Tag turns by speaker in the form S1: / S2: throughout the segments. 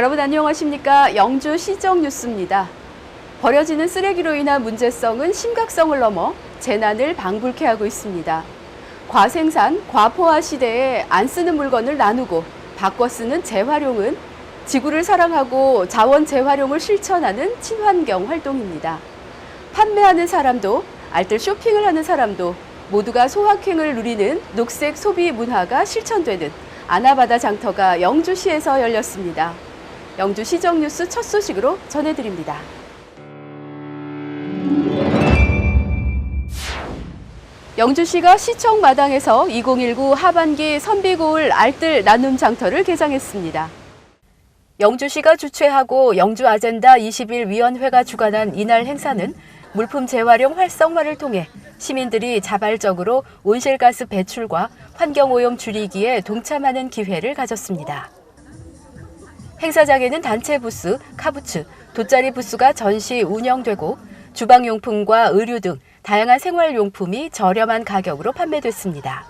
S1: 여러분 안녕하십니까? 영주 시정 뉴스입니다. 버려지는 쓰레기로 인한 문제성은 심각성을 넘어 재난을 방불케 하고 있습니다. 과생산, 과포화 시대에 안 쓰는 물건을 나누고 바꿔 쓰는 재활용은 지구를 사랑하고 자원 재활용을 실천하는 친환경 활동입니다. 판매하는 사람도 알뜰 쇼핑을 하는 사람도 모두가 소확행을 누리는 녹색 소비 문화가 실천되는 아나바다 장터가 영주시에서 열렸습니다. 영주 시정 뉴스 첫 소식으로 전해드립니다. 영주시가 시청 마당에서 2019 하반기 선비고을 알뜰 나눔 장터를 개장했습니다. 영주시가 주최하고 영주 아젠다 20일 위원회가 주관한 이날 행사는 물품 재활용 활성화를 통해 시민들이 자발적으로 온실가스 배출과 환경오염 줄이기에 동참하는 기회를 가졌습니다. 행사장에는 단체 부스, 카부츠, 돗자리 부스가 전시 운영되고 주방용품과 의류 등 다양한 생활용품이 저렴한 가격으로 판매됐습니다.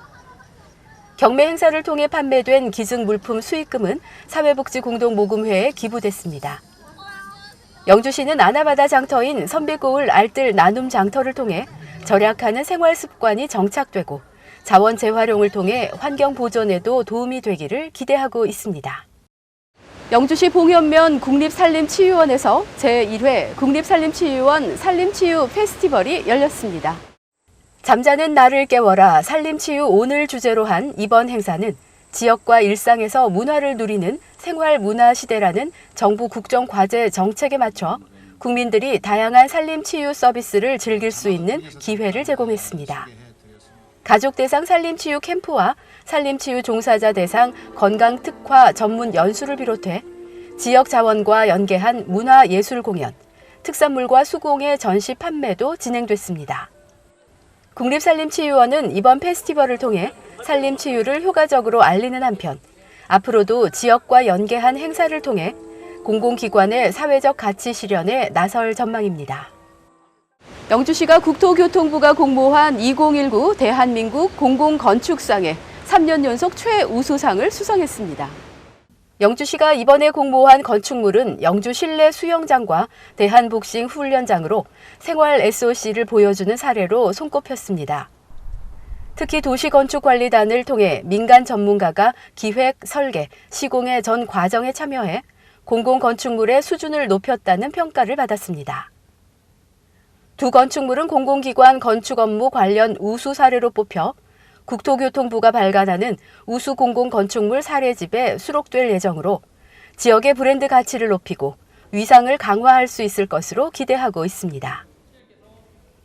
S1: 경매 행사를 통해 판매된 기증 물품 수익금은 사회복지공동모금회에 기부됐습니다. 영주시는 아나바다 장터인 선비고을 알뜰 나눔 장터를 통해 절약하는 생활 습관이 정착되고 자원 재활용을 통해 환경 보존에도 도움이 되기를 기대하고 있습니다. 영주시 봉현면 국립산림치유원에서 제1회 국립산림치유원 산림치유 페스티벌이 열렸습니다. 잠자는 나를 깨워라 산림치유 오늘 주제로 한 이번 행사는 지역과 일상에서 문화를 누리는 생활문화시대라는 정부 국정과제 정책에 맞춰 국민들이 다양한 산림치유 서비스를 즐길 수 있는 기회를 제공했습니다. 가족 대상 산림치유 캠프와 산림치유 종사자 대상 건강특화 전문 연수를 비롯해 지역 자원과 연계한 문화예술 공연, 특산물과 수공예 전시 판매도 진행됐습니다. 국립산림치유원은 이번 페스티벌을 통해 산림치유를 효과적으로 알리는 한편 앞으로도 지역과 연계한 행사를 통해 공공기관의 사회적 가치 실현에 나설 전망입니다. 영주시가 국토교통부가 공모한 2019 대한민국 공공건축상에 3년 연속 최우수상을 수상했습니다. 영주시가 이번에 공모한 건축물은 영주 실내 수영장과 대한복싱 훈련장으로 생활 SOC를 보여주는 사례로 손꼽혔습니다. 특히 도시건축관리단을 통해 민간 전문가가 기획, 설계, 시공의 전 과정에 참여해 공공건축물의 수준을 높였다는 평가를 받았습니다. 두 건축물은 공공기관 건축 업무 관련 우수 사례로 뽑혀 국토교통부가 발간하는 우수 공공건축물 사례집에 수록될 예정으로 지역의 브랜드 가치를 높이고 위상을 강화할 수 있을 것으로 기대하고 있습니다.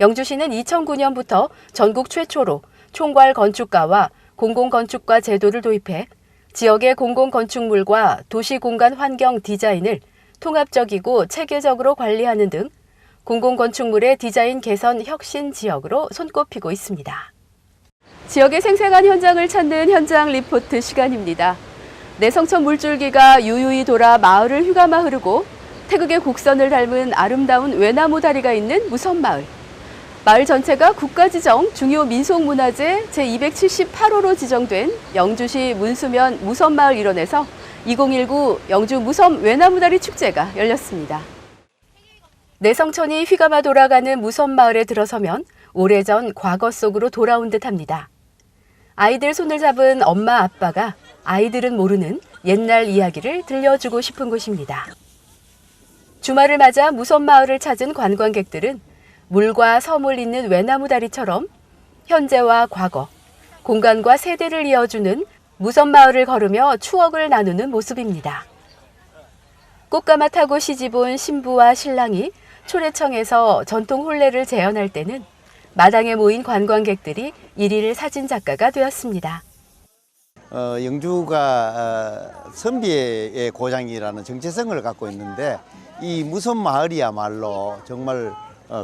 S1: 영주시는 2009년부터 전국 최초로 총괄 건축가와 공공건축가 제도를 도입해 지역의 공공건축물과 도시공간 환경 디자인을 통합적이고 체계적으로 관리하는 등 공공건축물의 디자인 개선 혁신 지역으로 손꼽히고 있습니다. 지역의 생생한 현장을 찾는 현장 리포트 시간입니다. 내성천 물줄기가 유유히 돌아 마을을 휘감아 흐르고 태극의 곡선을 닮은 아름다운 외나무 다리가 있는 무선마을. 마을 전체가 국가지정 중요 민속문화재 제278호로 지정된 영주시 문수면 무선마을 일원에서 2019 영주 무섬 외나무다리 축제가 열렸습니다. 내성천이 휘감아 돌아가는 무선마을에 들어서면 오래전 과거 속으로 돌아온 듯합니다. 아이들 손을 잡은 엄마 아빠가 아이들은 모르는 옛날 이야기를 들려주고 싶은 곳입니다. 주말을 맞아 무선마을을 찾은 관광객들은 물과 섬을 잇는 외나무다리처럼 현재와 과거, 공간과 세대를 이어주는 무선마을을 걸으며 추억을 나누는 모습입니다. 꽃가마 타고 시집온 신부와 신랑이 초래청에서 전통 혼례를 재현할 때는 마당에 모인 관광객들이 일일 사진작가가 되었습니다.
S2: 영주가 선비의 고장이라는 정체성을 갖고 있는데 이 무선마을이야말로 정말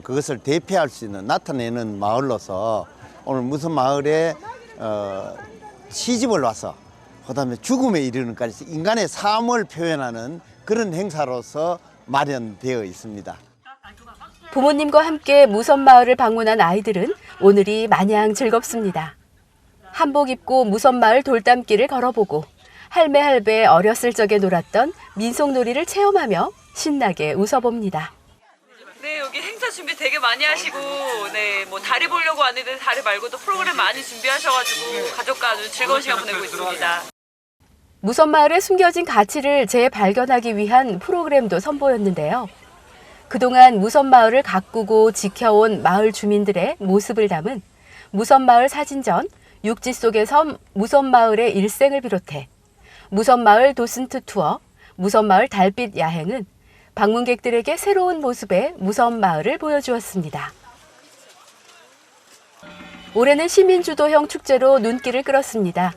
S2: 그것을 대표할 수 있는 나타내는 마을로서 오늘 무선마을에 시집을 와서 그다음에 죽음에 이르는까지 인간의 삶을 표현하는 그런 행사로서 마련되어 있습니다.
S1: 부모님과 함께 무선마을을 방문한 아이들은 오늘이 마냥 즐겁습니다. 한복 입고 무선마을 돌담길을 걸어보고 할매 어렸을 적에 놀았던 민속놀이를 체험하며 신나게 웃어봅니다.
S3: 네, 여기 행사 준비 되게 많이 하시고, 네, 뭐 다리 보려고 왔는데 다리 말고도 프로그램 많이 준비하셔가지고 가족과 아주 즐거운 시간 보내고 있습니다.
S1: 무선마을에 숨겨진 가치를 재발견하기 위한 프로그램도 선보였는데요. 그동안 무선마을을 가꾸고 지켜온 마을 주민들의 모습을 담은 무선마을 사진전, 육지 속의 섬 무선마을의 일생을 비롯해 무선마을 도슨트 투어, 무선마을 달빛 야행은 방문객들에게 새로운 모습의 무선마을을 보여주었습니다. 올해는 시민주도형 축제로 눈길을 끌었습니다.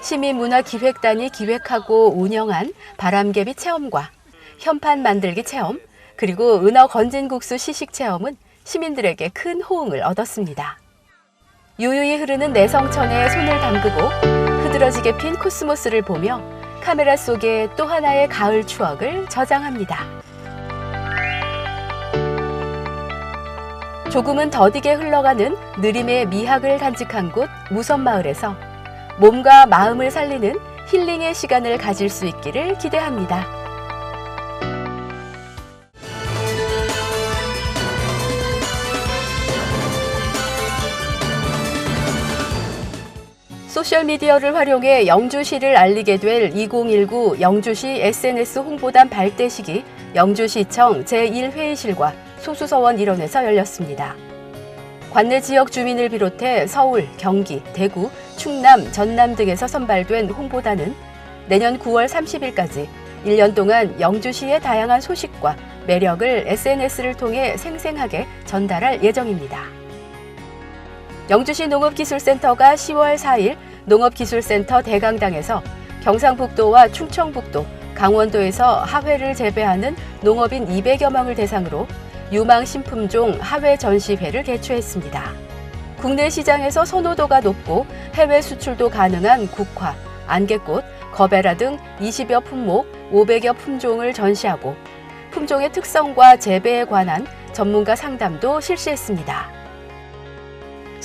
S1: 시민문화기획단이 기획하고 운영한 바람개비 체험과 현판 만들기 체험, 그리고 은어 건진국수 시식 체험은 시민들에게 큰 호응을 얻었습니다. 유유히 흐르는 내성천에 손을 담그고 흐드러지게 핀 코스모스를 보며 카메라 속에 또 하나의 가을 추억을 저장합니다. 조금은 더디게 흘러가는 느림의 미학을 간직한 곳 무선마을에서 몸과 마음을 살리는 힐링의 시간을 가질 수 있기를 기대합니다. 소셜미디어를 활용해 영주시를 알리게 될 2019 영주시 SNS 홍보단 발대식이 영주시청 제1회의실과 소수서원 일원에서 열렸습니다. 관내 지역 주민을 비롯해 서울, 경기, 대구, 충남, 전남 등에서 선발된 홍보단은 내년 9월 30일까지 1년 동안 영주시의 다양한 소식과 매력을 SNS를 통해 생생하게 전달할 예정입니다. 영주시 농업기술센터가 10월 4일 농업기술센터 대강당에서 경상북도와 충청북도, 강원도에서 하회를 재배하는 농업인 200여 명을 대상으로 유망신품종 하회 전시회를 개최했습니다. 국내 시장에서 선호도가 높고 해외 수출도 가능한 국화, 안개꽃, 거베라 등 20여 품목, 500여 품종을 전시하고 품종의 특성과 재배에 관한 전문가 상담도 실시했습니다.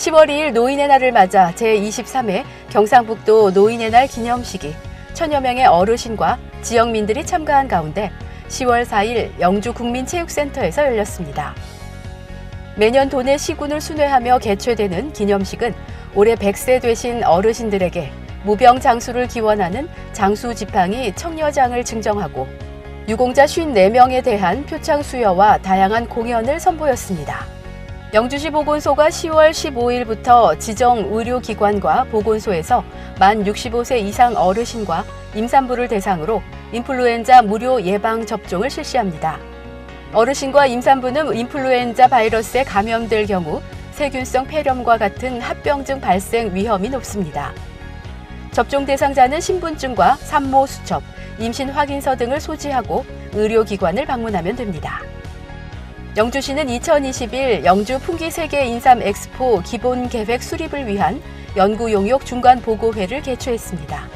S1: 10월 2일 노인의 날을 맞아 제23회 경상북도 노인의 날 기념식이 천여 명의 어르신과 지역민들이 참가한 가운데 10월 4일 영주국민체육센터에서 열렸습니다. 매년 도내 시군을 순회하며 개최되는 기념식은 올해 100세 되신 어르신들에게 무병장수를 기원하는 장수지팡이 청려장을 증정하고 유공자 54명에 대한 표창 수여와 다양한 공연을 선보였습니다. 영주시 보건소가 10월 15일부터 지정 의료기관과 보건소에서 만 65세 이상 어르신과 임산부를 대상으로 인플루엔자 무료 예방 접종을 실시합니다. 어르신과 임산부는 인플루엔자 바이러스에 감염될 경우 세균성 폐렴과 같은 합병증 발생 위험이 높습니다. 접종 대상자는 신분증과 산모 수첩, 임신 확인서 등을 소지하고 의료기관을 방문하면 됩니다. 영주시는 2021 영주 풍기세계 인삼 엑스포 기본 계획 수립을 위한 연구 용역 중간 보고회를 개최했습니다.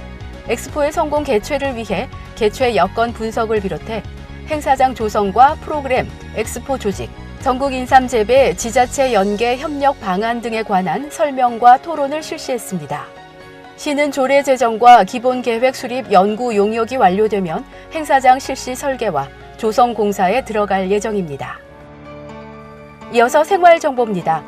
S1: 엑스포의 성공 개최를 위해 개최 여건 분석을 비롯해 행사장 조성과 프로그램, 엑스포 조직, 전국 인삼 재배 지자체 연계 협력 방안 등에 관한 설명과 토론을 실시했습니다. 시는 조례 제정과 기본 계획 수립 연구 용역이 완료되면 행사장 실시 설계와 조성 공사에 들어갈 예정입니다. 이어서 생활정보입니다.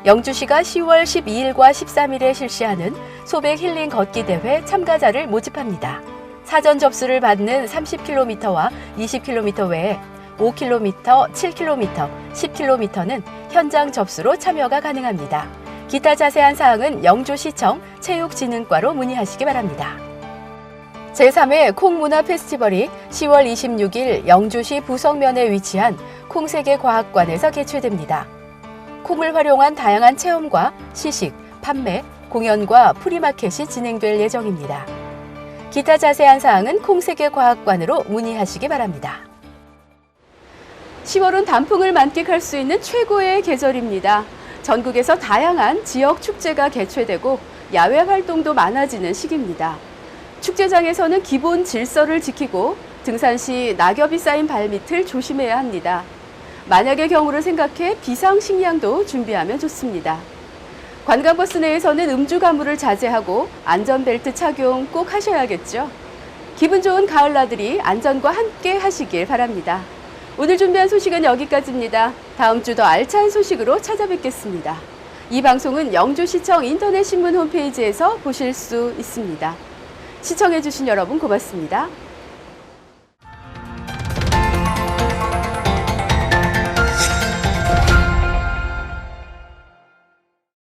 S1: 영주시가 10월 12일과 13일에 실시하는 소백 힐링 걷기 대회 참가자를 모집합니다. 사전 접수를 받는 30km와 20km 외에 5km, 7km, 10km는 현장 접수로 참여가 가능합니다. 기타 자세한 사항은 영주시청 체육진흥과로 문의하시기 바랍니다. 제3회 콩문화 페스티벌이 10월 26일 영주시 부성면에 위치한 콩세계과학관에서 개최됩니다. 콩을 활용한 다양한 체험과 시식, 판매, 공연과 프리마켓이 진행될 예정입니다. 기타 자세한 사항은 콩세계과학관으로 문의하시기 바랍니다. 10월은 단풍을 만끽할 수 있는 최고의 계절입니다. 전국에서 다양한 지역 축제가 개최되고 야외 활동도 많아지는 시기입니다. 축제장에서는 기본 질서를 지키고 등산 시 낙엽이 쌓인 발밑을 조심해야 합니다. 만약의 경우를 생각해 비상식량도 준비하면 좋습니다. 관광버스 내에서는 음주 가무를 자제하고 안전벨트 착용 꼭 하셔야겠죠. 기분 좋은 가을 나들이 안전과 함께 하시길 바랍니다. 오늘 준비한 소식은 여기까지입니다. 다음 주 더 알찬 소식으로 찾아뵙겠습니다. 이 방송은 영주시청 인터넷 신문 홈페이지에서 보실 수 있습니다. 시청해주신 여러분 고맙습니다.